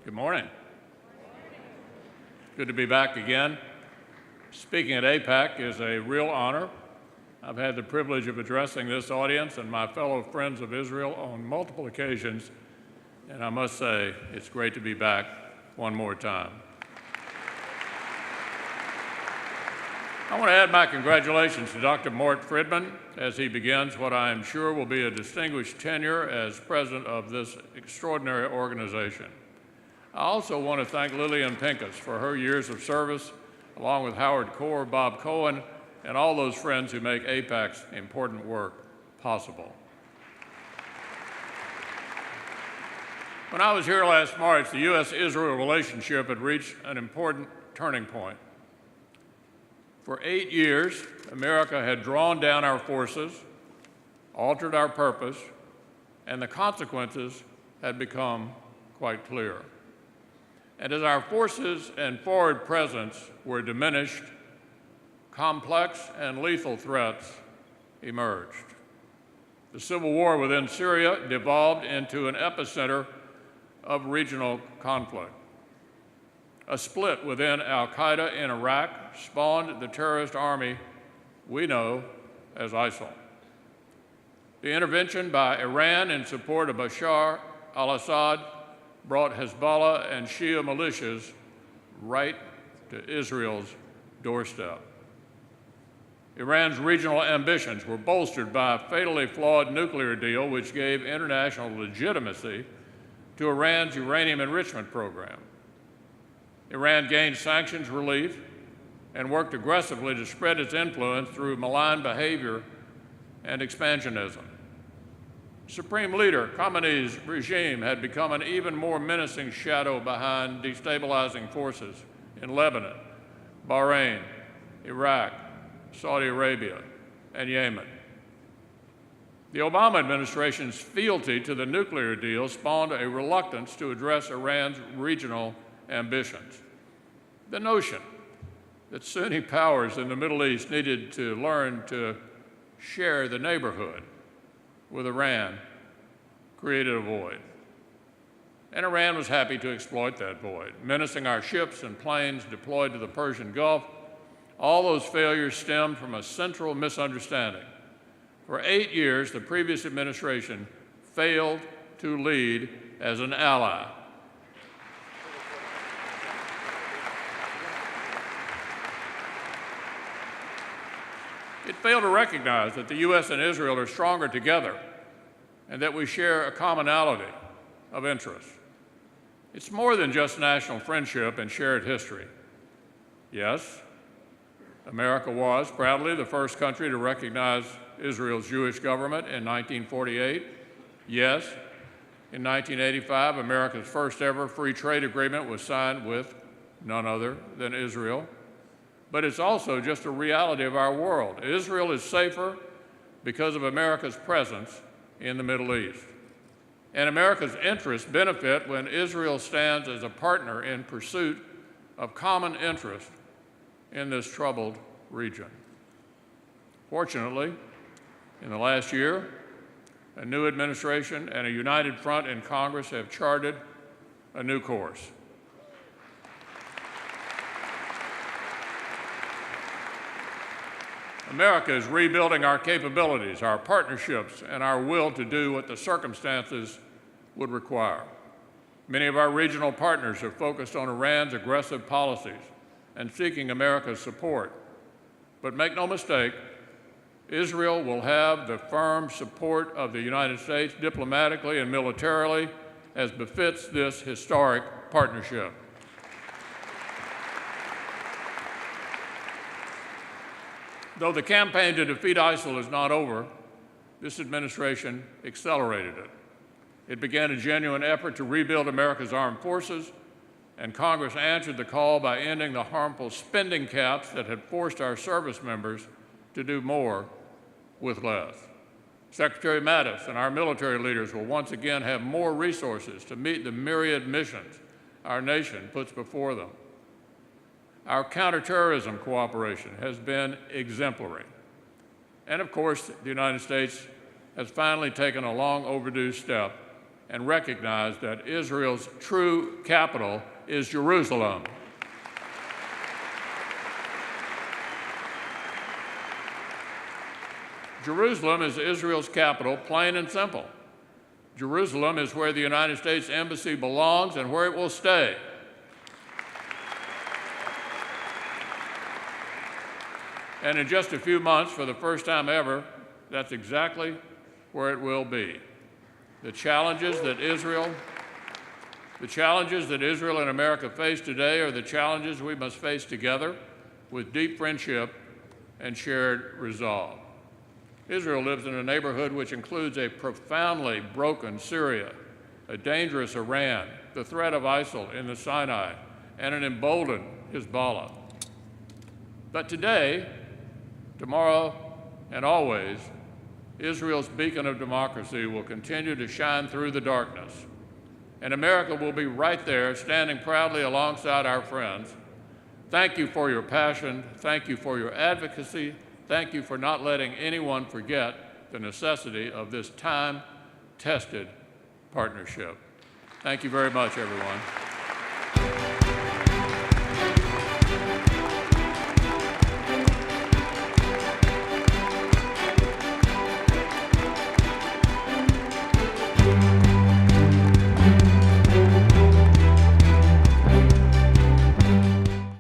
Good morning. Good to be back again. Speaking at AIPAC is a real honor. I've had the privilege of addressing this audience and my fellow friends of Israel on multiple occasions, and I must say it's great to be back one more time. I want to add my congratulations to Dr. Mort Friedman as he begins what I am sure will be a distinguished tenure as president of this extraordinary organization. I also want to thank Lillian Pincus for her years of service, along with Howard Core, Bob Cohen, and all those friends who make AIPAC's important work possible. When I was here last March, the U.S.-Israel relationship had reached an important turning point. For 8 years, America had drawn down our forces, altered our purpose, and the consequences had become quite clear. And as our forces and forward presence were diminished, complex and lethal threats emerged. The civil war within Syria devolved into an epicenter of regional conflict. A split within al-Qaeda in Iraq spawned the terrorist army we know as ISIL. The intervention by Iran in support of Bashar al-Assad brought Hezbollah and Shia militias right to Israel's doorstep. Iran's regional ambitions were bolstered by a fatally flawed nuclear deal which gave international legitimacy to Iran's uranium enrichment program. Iran gained sanctions relief and worked aggressively to spread its influence through malign behavior and expansionism. Supreme Leader Khamenei's regime had become an even more menacing shadow behind destabilizing forces in Lebanon, Bahrain, Iraq, Saudi Arabia, and Yemen. The Obama administration's fealty to the nuclear deal spawned a reluctance to address Iran's regional ambitions. The notion that Sunni powers in the Middle East needed to learn to share the neighborhood with Iran created a void. And Iran was happy to exploit that void, menacing our ships and planes deployed to the Persian Gulf. All those failures stemmed from a central misunderstanding. For 8 years, the previous administration failed to lead as an ally. It failed to recognize that the U.S. and Israel are stronger together and that we share a commonality of interest. It's more than just national friendship and shared history. Yes, America was proudly the first country to recognize Israel's Jewish government in 1948. Yes, in 1985, America's first ever free trade agreement was signed with none other than Israel. But it's also just a reality of our world. Israel is safer because of America's presence in the Middle East. And America's interests benefit when Israel stands as a partner in pursuit of common interest in this troubled region. Fortunately, in the last year, a new administration and a united front in Congress have charted a new course. America is rebuilding our capabilities, our partnerships, and our will to do what the circumstances would require. Many of our regional partners are focused on Iran's aggressive policies and seeking America's support. But make no mistake, Israel will have the firm support of the United States diplomatically and militarily as befits this historic partnership. Though the campaign to defeat ISIL is not over, this administration accelerated it. It began a genuine effort to rebuild America's armed forces, and Congress answered the call by ending the harmful spending caps that had forced our service members to do more with less. Secretary Mattis and our military leaders will once again have more resources to meet the myriad missions our nation puts before them. Our counterterrorism cooperation has been exemplary. And of course, the United States has finally taken a long overdue step and recognize that Israel's true capital is Jerusalem. Jerusalem is Israel's capital, plain and simple. Jerusalem is where the United States Embassy belongs and where it will stay. And in just a few months, for the first time ever, that's exactly where it will be. The challenges that Israel and America face today are the challenges we must face together with deep friendship and shared resolve. Israel lives in a neighborhood which includes a profoundly broken Syria, a dangerous Iran, the threat of ISIL in the Sinai, and an emboldened Hezbollah. But today, tomorrow, and always, Israel's beacon of democracy will continue to shine through the darkness, and America will be right there, standing proudly alongside our friends. Thank you for your passion. Thank you for your advocacy. Thank you for not letting anyone forget the necessity of this time-tested partnership. Thank you very much, everyone.